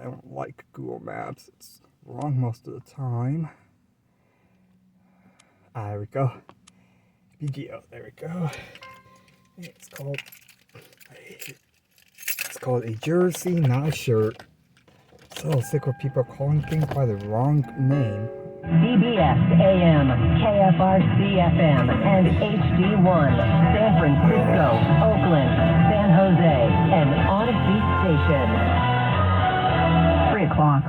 don't like Google Maps. It's wrong most of the time. There we go. BGO, there we go. It's called a jersey, not a shirt. So sick of people calling things by the wrong name. CBS AM, KFRC FM, and HD1, San Francisco, Oakland, San Jose, and Odyssey Station. 3 o'clock.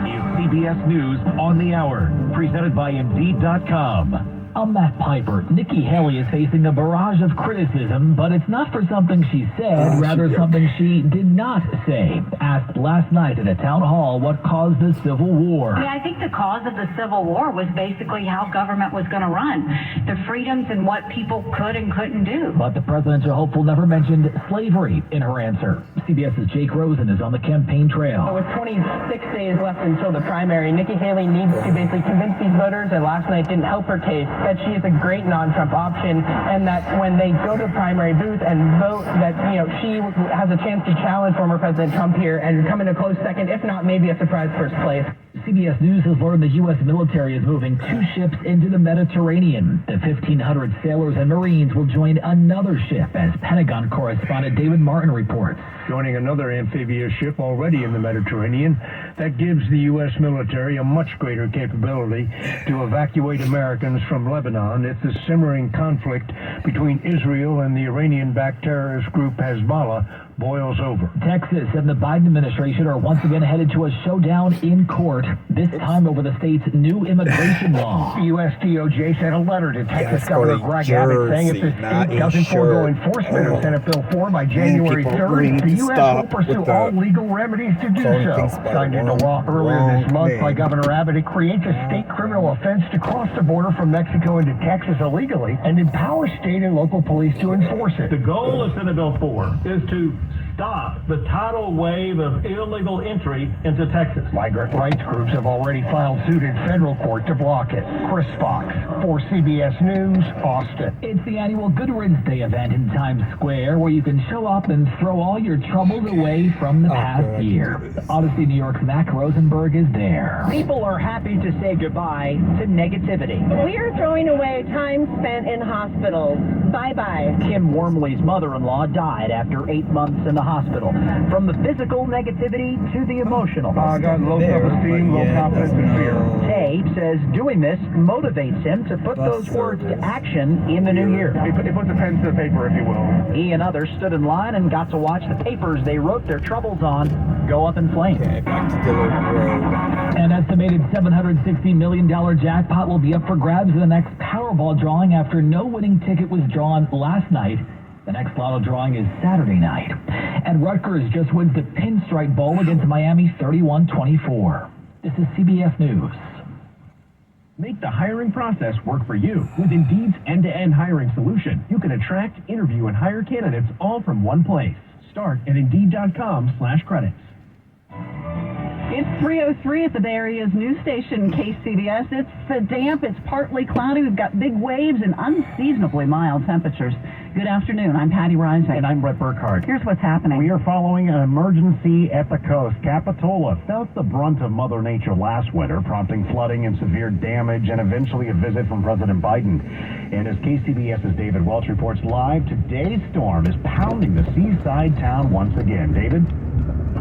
It is CBS News on the Hour, presented by Indeed.com. I'm Matt Piper. Nikki Haley is facing a barrage of criticism, but it's not for something she said, rather something she did not say. Asked last night at a town hall what caused the Civil War. Yeah, I think the cause of the Civil War was basically how government was going to run, the freedoms and what people could and couldn't do. But the presidential hopeful never mentioned slavery in her answer. CBS's Jake Rosen is on the campaign trail. So with 26 days left until the primary, Nikki Haley needs to basically convince these voters that last night didn't help her case, that she is a great non-Trump option, and that when they go to the primary booth and vote, that, you know, she has a chance to challenge former President Trump here and come in a close second, if not maybe a surprise first place. CBS News has learned the U.S. military is moving 2 ships into the Mediterranean. The 1,500 sailors and Marines will join another ship, as Pentagon correspondent David Martin reports. Joining another amphibious ship already in the Mediterranean, that gives the U.S. military a much greater capability to evacuate Americans from Lebanon if the simmering conflict between Israel and the Iranian-backed terrorist group Hezbollah boils over. Texas and the Biden administration are once again headed to a showdown in court, this time over the state's new immigration law. The U.S. DOJ sent a letter to Texas Governor Greg Abbott saying if the state doesn't forego enforcement of Senate Bill 4 by January 3rd, the U.S. will pursue all legal remedies to do so. Signed into law earlier this month by Governor Abbott, it creates a state criminal offense to cross the border from Mexico into Texas illegally and empowers state and local police to enforce it. The goal of Senate Bill 4 is to stop the tidal wave of illegal entry into Texas. Migrant rights groups have already filed suit in federal court to block it. Chris Fox for CBS News, Austin. It's the annual Good Riddance Day event in Times Square, where you can show up and throw all your troubles away from the past year. Odyssey New York's Mac Rosenberg is there. People are happy to say goodbye to negativity. We are throwing away time spent in hospitals. Bye-bye. Kim Wormley's mother-in-law died after 8 months in the hospital. From the physical negativity to the emotional. I got low self-esteem, low confidence, and fear. Tay says doing this motivates him to put those words to action in the new year. He puts the pen to the paper, if you will. He and others stood in line and got to watch the papers they wrote their troubles on go up in flames. An estimated $760 million jackpot will be up for grabs in the next Powerball drawing after no winning ticket was drawn last night. The next lotto drawing is Saturday night. And Rutgers just wins the Pinstripe Bowl against Miami 31-24. This is CBS News. Make the hiring process work for you. With Indeed's end-to-end hiring solution, you can attract, interview, and hire candidates all from one place. Start at Indeed.com/credits. It's 3:03 at the Bay Area's news station, KCBS. It's damp, it's partly cloudy, we've got big waves and unseasonably mild temperatures. Good afternoon, I'm Patty Rising. And I'm Brett Burkhardt. Here's what's happening. We are following an emergency at the coast. Capitola felt the brunt of Mother Nature last winter, prompting flooding and severe damage and eventually a visit from President Biden. And as KCBS's David Welch reports live, today's storm is pounding the seaside town once again. David?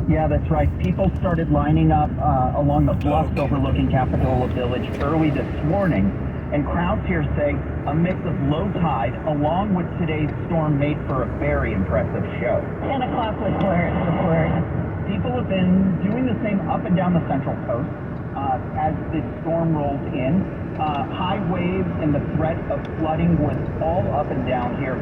Yeah, that's right. People started lining up along the bluffs overlooking Capitola Village early this morning, and crowds here say a mix of low tide along with today's storm made for a very impressive show. 10 o'clock was where it was. People have been doing the same up and down the Central Coast as the storm rolled in. High waves and the threat of flooding was all up and down here.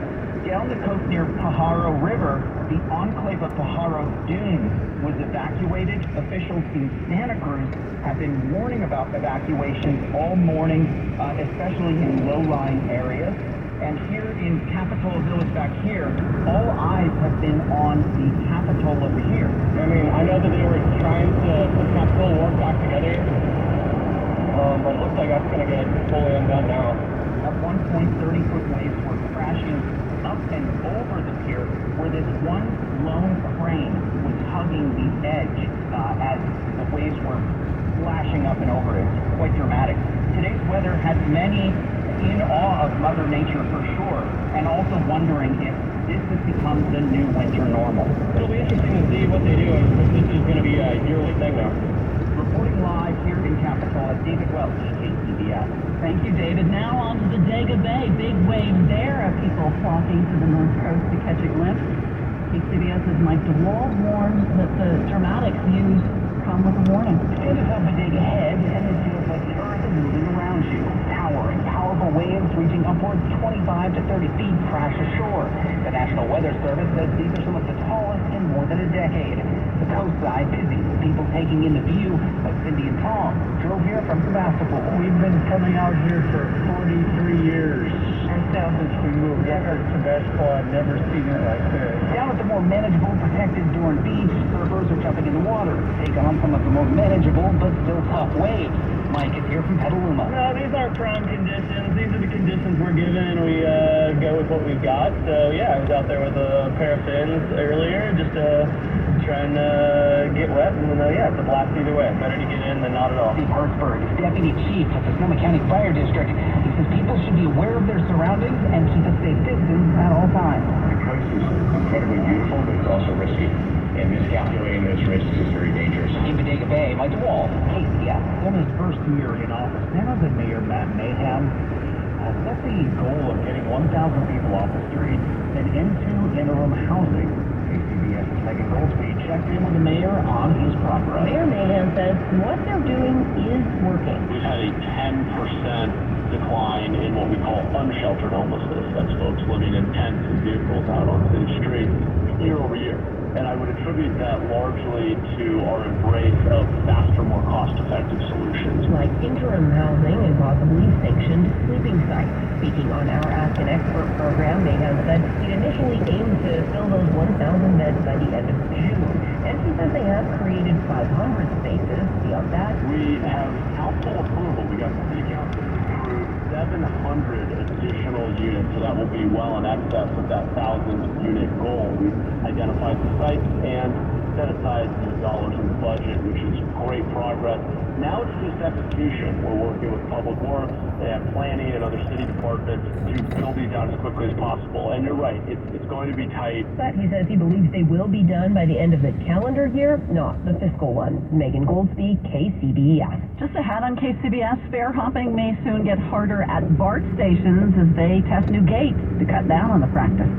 Down the coast near Pajaro River, the enclave of Pajaro Dunes was evacuated. Officials in Santa Cruz have been warning about evacuations all morning, especially in low-lying areas. And here in Capitola Village back here, all eyes have been on the Capitola Pier. I mean, I know that they were trying to put Capitola work back together, but it looks like that's going to get fully undone now. At one point, 30-foot waves were crashing up and over the pier where this one lone crane were flashing up and over. It's quite dramatic. Today's weather has many in awe of Mother Nature for sure, and also wondering if this has become the new winter normal. It'll be interesting to see what they do if this is going to be a yearly thing now. Reporting live here in Capitola, David Welch, KCBS. Thank you, David. Now on to the Bodega Bay. Big waves there. People flocking to the north coast to catch a glimpse. KCBS's Mike DeWald warns that the dramatic views come with a warning. It is up Bodega Head, and it feels like the earth is moving around you. Towering, powerful waves reaching upwards 25 to 30 feet crash ashore. The National Weather Service says these are some of the tallest in more than a decade. The coastside busy, with people taking in the view, like Cindy and Tom, drove here from Sebastopol. We've been coming out here for 43 years. Since we moved here to Sebastopol, I've never seen it like this. Down at the more manageable, protected Dorn Beach, surfers are jumping in the water, take on some of the more manageable but still tough waves. Mike is here from Petaluma. No, these aren't prime conditions. These are the conditions we're given, and we go with what we've got. So, yeah, I was out there with a pair of fins earlier, just trying to get wet, and yeah, it's a blast either way. Better to get in than not at all. Steve Hertzberg is Deputy Chief of the Sonoma County Fire District. He says people should be aware of their surroundings and keep a safe distance at all times. The coast is incredibly beautiful, but it's also risky. And miscalculating those risks is very dangerous. In Bodega Bay, Mike DeWald, KCBS. In his first year in office, San Jose Mayor Matt Mayhem set the goal of getting 1,000 people off the street and into interim housing. KCBS's Megan Goldsby checked in with the mayor on his progress. Mayor Mayhem says what they're doing is working. We've had a 10% decline in what we call unsheltered homelessness. That's folks living in tents and vehicles out on city streets year over year. And I would attribute that largely to our embrace of faster, more cost-effective solutions. Like interim housing and possibly sanctioned sleeping sites. Speaking on our Ask an Expert program, Mayhem said he'd initially aimed to fill those 1,000 beds by the end of June. And he says they have created 500 spaces. Beyond that, we have council approval. We got the city council approved 700 additional units, so that will be well in excess of that 1,000-unit goal. We've identified the sites and set aside the dollars in the budget, which is great progress. Now it's just execution. We're working with Public Works and planning and other city departments to build these out as quickly as possible. And you're right, it's going to be tight. but he says he believes they will be done by the end of the calendar year, not the fiscal one. Megan Goldsby, KCBS. Just ahead on KCBS, fare hopping may soon get harder at BART stations as they test new gates to cut down on the practice.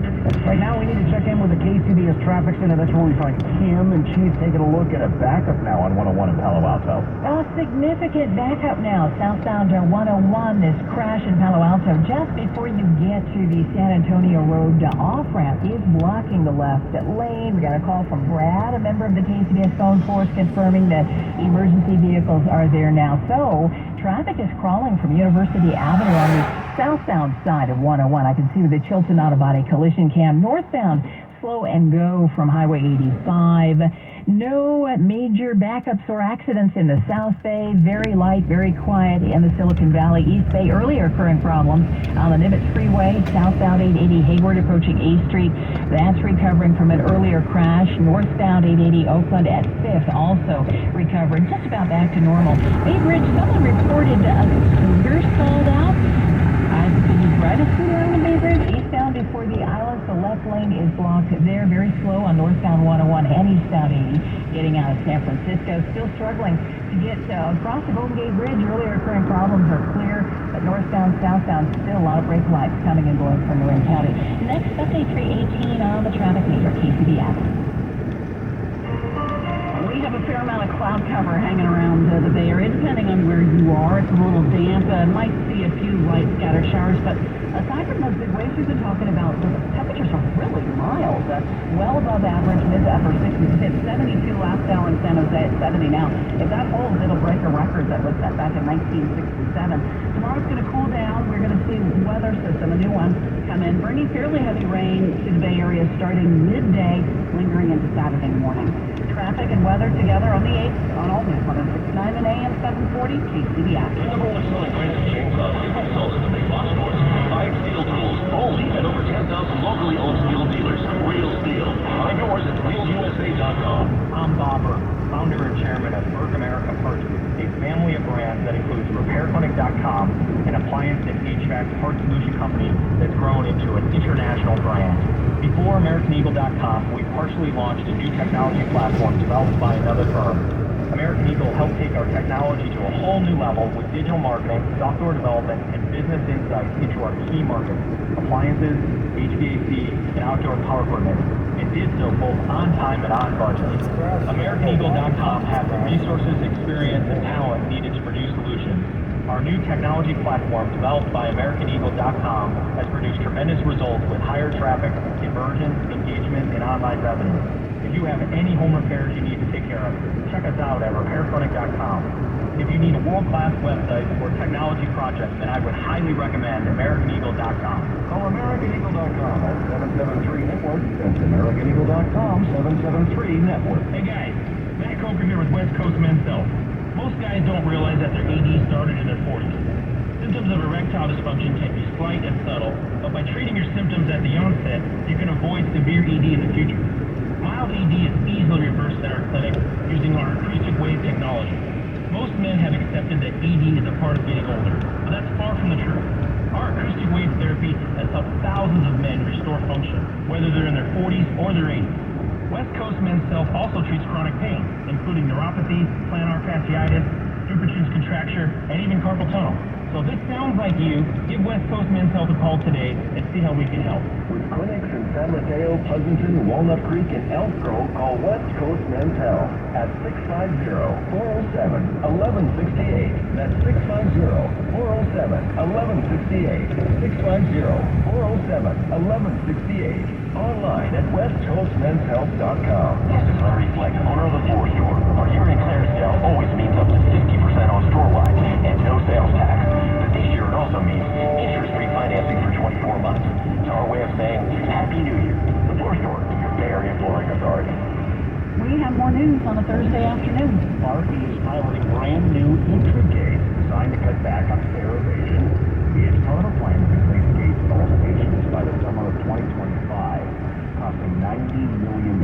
Right now, we need to check in with the KCBS traffic center. That's where we find Kim and Chief taking a look at a backup now on 101 in Palo Alto. A significant backup now. Southbound 101, this crash in Palo Alto just before you get to the San Antonio Road off-ramp is blocking the left lane. We got a call from Brad, a member of the KCBS phone force, confirming that emergency vehicles are there now. So traffic is crawling from University Avenue on the southbound side of 101. I can see the Chilton Auto-Body collision cam. Northbound, slow and go from Highway 85. No major backups or accidents in the South Bay. Very light, very quiet in the Silicon Valley. East Bay, earlier occurring problems on the Nimitz Freeway. Southbound 880 Hayward approaching A Street. That's recovering from an earlier crash. Northbound 880 Oakland at 5th also recovering. Just about back to normal. Bay Bridge, someone reported a scooter stalled out. Did you ride a scooter on the Bay Bridge? Eastbound before the islands, the left lane is blocked there. Very slow on northbound 101 and eastbound 80. Getting out of San Francisco, still struggling to get across the Golden Gate Bridge. Earlier occurring problems are clear, but northbound, southbound, still a lot of brake lights coming and going from Marin County. Next, update 318 on the traffic meter, KCBS. We have a fair amount of cloud cover hanging around the Bay Area, depending on where you are. It's a little damp. Might see a few light scattered showers, but aside from those big waves we've been talking about, the temperatures are really mild. Well above average, mid to upper 60s. Hit 72 last hour in San Jose at 70 now. If that holds, it'll break a record that was set back in 1967. Tomorrow's going to cool down. We're going to see weather system, a new one, come in, bringing fairly heavy rain to the Bay Area starting midday, lingering into Saturday morning. Traffic and weather together on the 8th on All News 106.9 and AM 740 KCBS. The number one selling brand of chainsaws isn't sold at the big box stores. Buy steel tools only at over 10,000 locally owned steel dealers. real steel. Find yours at wheelsusa.com. I'm Bobber, founder and chairman of Burke America Parts Group, a family of brands that includes RepairClinic.com, an appliance and HVAC parts solution company that's grown into an international brand. Before AmericanEagle.com, we partially launched a new technology platform developed by another firm. American Eagle helped take our technology to a whole new level with digital marketing, software development, and business insights into our key markets, appliances, HVAC, and outdoor power equipment, and did so both on time and on budget. AmericanEagle.com has the resources, experience, and talent needed to produce solutions. Our new technology platform, developed by AmericanEagle.com, has produced tremendous results with higher traffic, conversion, engagement, and online revenue. If you have any home repairs you need to take care of, check us out at RepairClinic.com. If you need a world-class website for technology projects, then I would highly recommend AmericanEagle.com. Call AmericanEagle.com at 773-NETWORK. That's AmericanEagle.com, 773-NETWORK. Hey guys, Matt Coker here with West Coast Men's Health. Most guys don't realize that their ED started in their 40s. Symptoms of erectile dysfunction can be slight and subtle, but by treating your symptoms at the onset, you can avoid severe ED in the future. Mild ED is easily reversed at our clinic using our acoustic wave technology. Most men have accepted that ED is a part of getting older, but that's far from the truth. Our acoustic wave therapy has helped thousands of men restore function, whether they're in their 40s or their 80s. West Coast Men's Health also treats chronic pain, including neuropathy, plantar fasciitis, Dupuytren's contracture, and even carpal tunnel. So if this sounds like you, give West Coast Men's Health a call today and see how we can help. With clinics in San Mateo, Pleasanton, Walnut Creek, and Elk Grove, call West Coast Men's Health at 650-407-1168. That's 650-407-1168. 650-407-1168. Online at westcoastmenshealth.com. This is Larry Fleck, owner of the Floor Store. Our year in Claresdale always means up to 50% on store-wide and no sales tax. But this year it also means interest-free financing for 24 months. It's our way of saying Happy New Year. The Floor Store, your Bay Area flooring authority. We have more news on a Thursday afternoon. RE is piloting brand new intra-gates designed to cut back on fare evasion. It's part of a plan to replace gates at all stations by the summer of 2025, costing $90 million.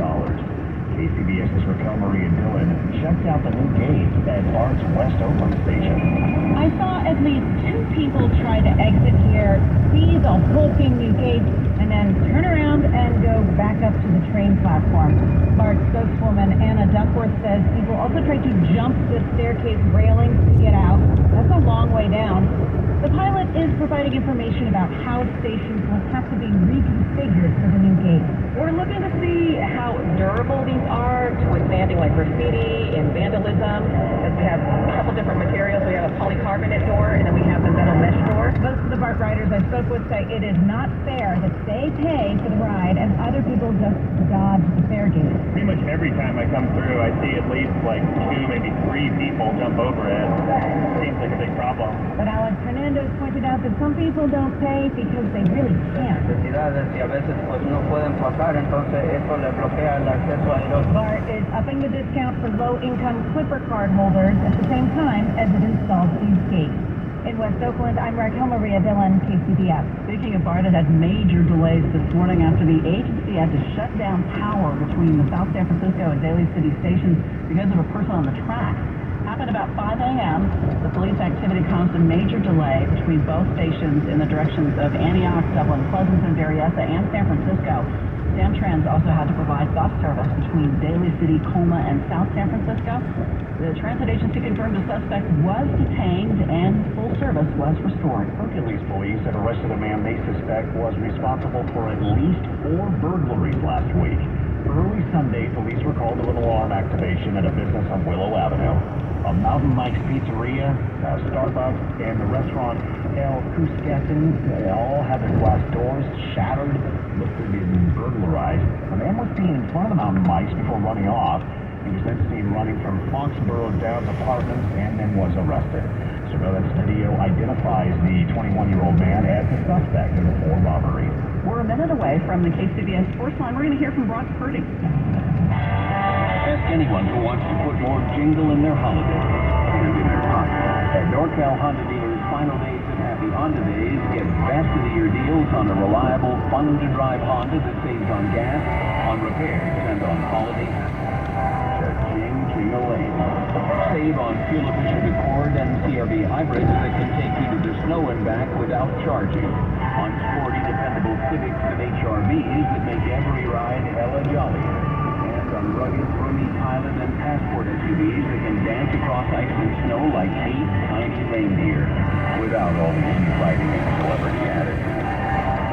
KCBS's Raquel Maria Dillard checked out the new gate at BART's West Oakland station. I saw at least 2 people try to exit here, see the hulking new gate, and then turn around and go back up to the train platform. BART spokeswoman Anna Duckworth says people also tried to jump the staircase railings to get out. That's a long way down. The pilot is providing information about how stations will have to be reconfigured for the new gate. We're looking to see how durable these are to withstanding like graffiti and vandalism. As we have a couple different materials. We have a polycarbonate door and then we have the metal mesh door. Most of the BART riders I spoke with say it is not fair that they pay for the ride and other people just dodge the fare gate. Pretty much every time I come through, I see at least like 2, maybe 3 people jump over it. Seems like a big problem. But Alex Hernandez pointed out that some people don't pay because they really can't. Y a veces pues no pueden pasar, entonces eso le bloquea el acceso a ellos. BART is upping the discount for low-income Clipper card holders at the same time as it installs these gates. In West Oakland, I'm Raquel Maria Dillon, KCBS. Speaking of BART, it had major delays this morning after the agency had to shut down power between the South San Francisco and Daly City stations because of a person on the track. Happened about 5 a.m. The police activity caused a major delay between both stations in the directions of Antioch, Dublin, Pleasanton, Berryessa, and San Francisco. Samtrans also had to provide bus service between Daly City, Colma, and South San Francisco. The transit agency confirmed the suspect was detained and full service was restored. Hercules police had arrested a man they suspect was responsible for at least 4 burglaries last week. Early Sunday, police were called to an alarm activation at a business on Willow Avenue. A Mountain Mike's Pizzeria, Starbucks, and the restaurant El Cuscatin all had their glass doors shattered, looked to be burglarized. A man was seen in front of the Mountain Mike's before running off. He was then seen running from Foxborough Downs Apartments and then was arrested. Surveillance video identifies the 21-year-old man as the suspect in the 4 robberies. We're a minute away from the KCBS Sports Line. We're going to hear from Brock Purdy. Ask anyone who wants to put more jingle in their holiday and in their pocket. At NorCal Honda dealers, final days at Happy Honda Days, get best of the year deals on a reliable, fun-to-drive Honda that saves on gas, on repairs, and on holiday Ching-ching-a-ling. Save on fuel-efficient Accord and CRV hybrids that can take you to the snow and back without charging. On sporty, dependable Civics and HRVs that make every ride hella jolly. And on rugged, roomy Pilot and Passport SUVs that can dance across ice and snow like 8 tiny reindeer, without all the infighting and celebrity attitude.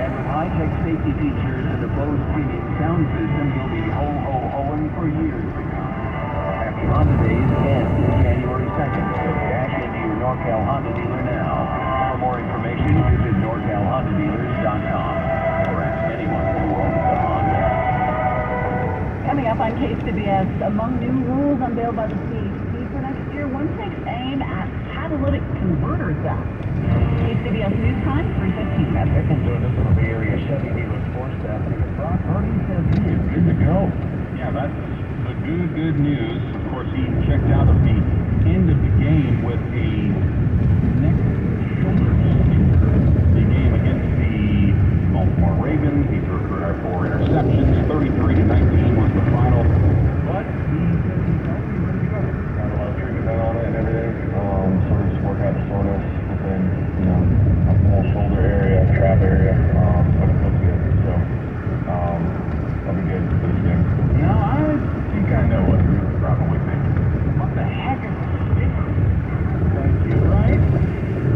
And with high-tech safety features and a Bose premium sound system, you'll be ho-ho-hoing for years to come. Happy Honda Days ends January 2nd, so dash into your NorCal Honda dealer now. For more information, visit NorCalHondaDealers.com or ask anyone who owns a Honda. Coming up on KCBS, among new rules unveiled by the CHP for next year, one takes aim at catalytic converter theft. KCBS News Time, 3:15. Matt Dickens doing this in the Bay Area Chevy dealer sports staff. Brock Hardy says he is good to go. Yeah, that's the good news. Of course, he checked out at the end of the game with a neck shoulder stinger. The game against the Baltimore Ravens, he threw for 4 interceptions, 33-19 was the final. But he says he's healthy and ready to go. Got a lot of treatment done on it and everything. So we just work out the soreness within, a whole shoulder area, trap area. But it feels good. So I'll be good for this game. Now, I think I know what you're probably thinking. What the heck is a sticker? Thank you, right?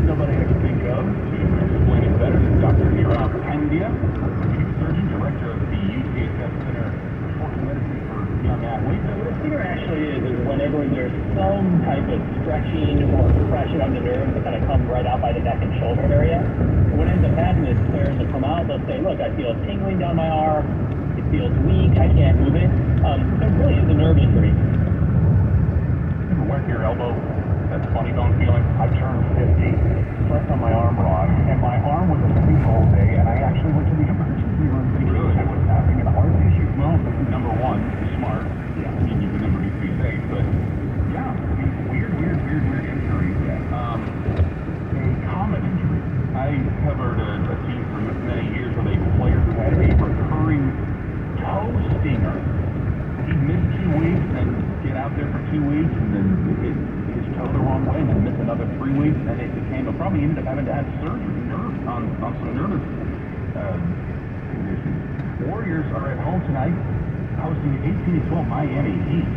Nobody I can think of to explain it better than Dr. Nirav Pandya, orthopedic surgeon, director of the UCSF Center for Sports Medicine for Young Athletes. What a sticker actually is whenever there's some type of stretching or compression of the nerves that kind of come right out by the neck and shoulder area. What ends up happening is players will come out, they'll say, look, I feel tingling down my arm, it feels weak, I can't move it. It really is a nerve injury. Ever went to your elbow? That funny bone feeling? I turned 50, slept on my arm rod, and my arm was asleep all day, and I actually went to the emergency room thinking I was having a heart issue. Well, number one, smart. Yeah. I mean, you can never be too safe, but yeah, weird injury. A common injury. I covered a team for many years with a player who had a recurring toe stinger. He'd miss 2 weeks and get out there for 2 weeks and then hit his toe the wrong way and then miss another 3 weeks, and it became probably ended up having to have surgery on some nervous conditions. Warriors are at home tonight hosting the 18-12 Miami Heat.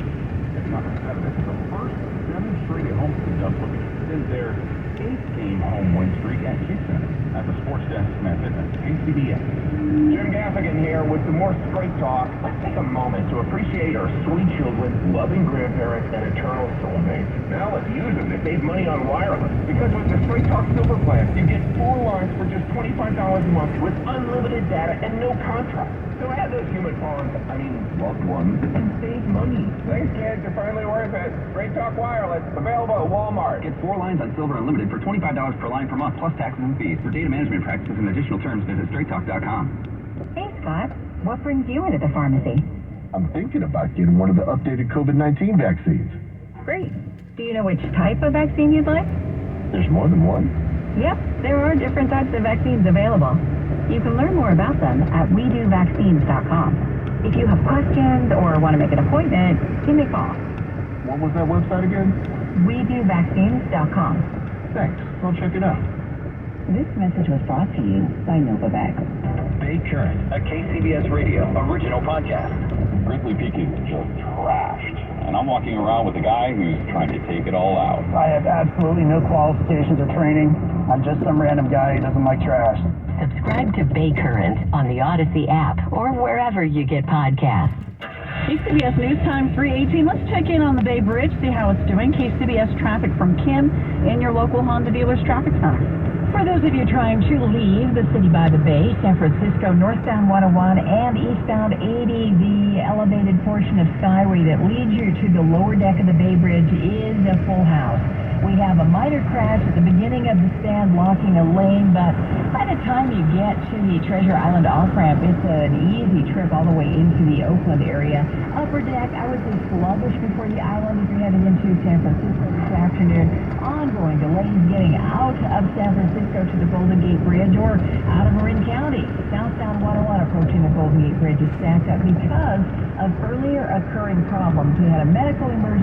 It's not this is the first 7 straight at home for the Dubs, looking to extend their 8-game home win streak at Kick Center at the Sports Desk Smith at KCBS. Jim Gaffigan here with some more Straight Talk. Let's take a moment to appreciate our sweet children, loving grandparents, and eternal soulmates. Now let's use them to save money on wireless. Because with the Straight Talk Silver Plan, you get 4 lines for just $25 a month with unlimited data and no contract. So add those human pawns, loved ones, and save money. Thanks, kids. You're finally worth it. Straight Talk Wireless, available at Walmart. Get 4 lines on Silver Unlimited for $25 per line per month, plus taxes and fees. For data management practices and additional terms, visit straighttalk.com. Hey, Scott. What brings you into the pharmacy? I'm thinking about getting one of the updated COVID-19 vaccines. Great. Do you know which type of vaccine you'd like? There's more than one? Yep, there are different types of vaccines available. You can learn more about them at WeDoVaccines.com. If you have questions or want to make an appointment, give me a call. What was that website again? WeDoVaccines.com. Thanks. I'll check it out. This message was brought to you by Novavax. Bay Current, a KCBS Radio original podcast. Grizzly Peak is just trashed, and I'm walking around with a guy who's trying to take it all out. I have absolutely no qualifications or training. I'm just some random guy who doesn't like trash. Subscribe to Bay Current on the Odyssey app or wherever you get podcasts. KCBS News Time 3:18. Let's check in on the Bay Bridge, see how it's doing. KCBS traffic from Kim in your local Honda dealer's traffic center. For those of you trying to leave the city by the bay, San Francisco, northbound 101 and eastbound 80, the elevated portion of Skyway that leads you to the lower deck of the Bay Bridge is a full house. We have a minor crash at the beginning of the stand blocking a lane, but by the time you get to the Treasure Island off-ramp, it's an easy trip all the way into the Oakland area. Upper deck, I would say sluggish before the island if you're heading into San Francisco this afternoon. Ongoing delays getting out of San Francisco to the Golden Gate Bridge or out of Marin County. Southbound 101 approaching the Golden Gate Bridge is stacked up because of earlier occurring problems. We had a medical emergency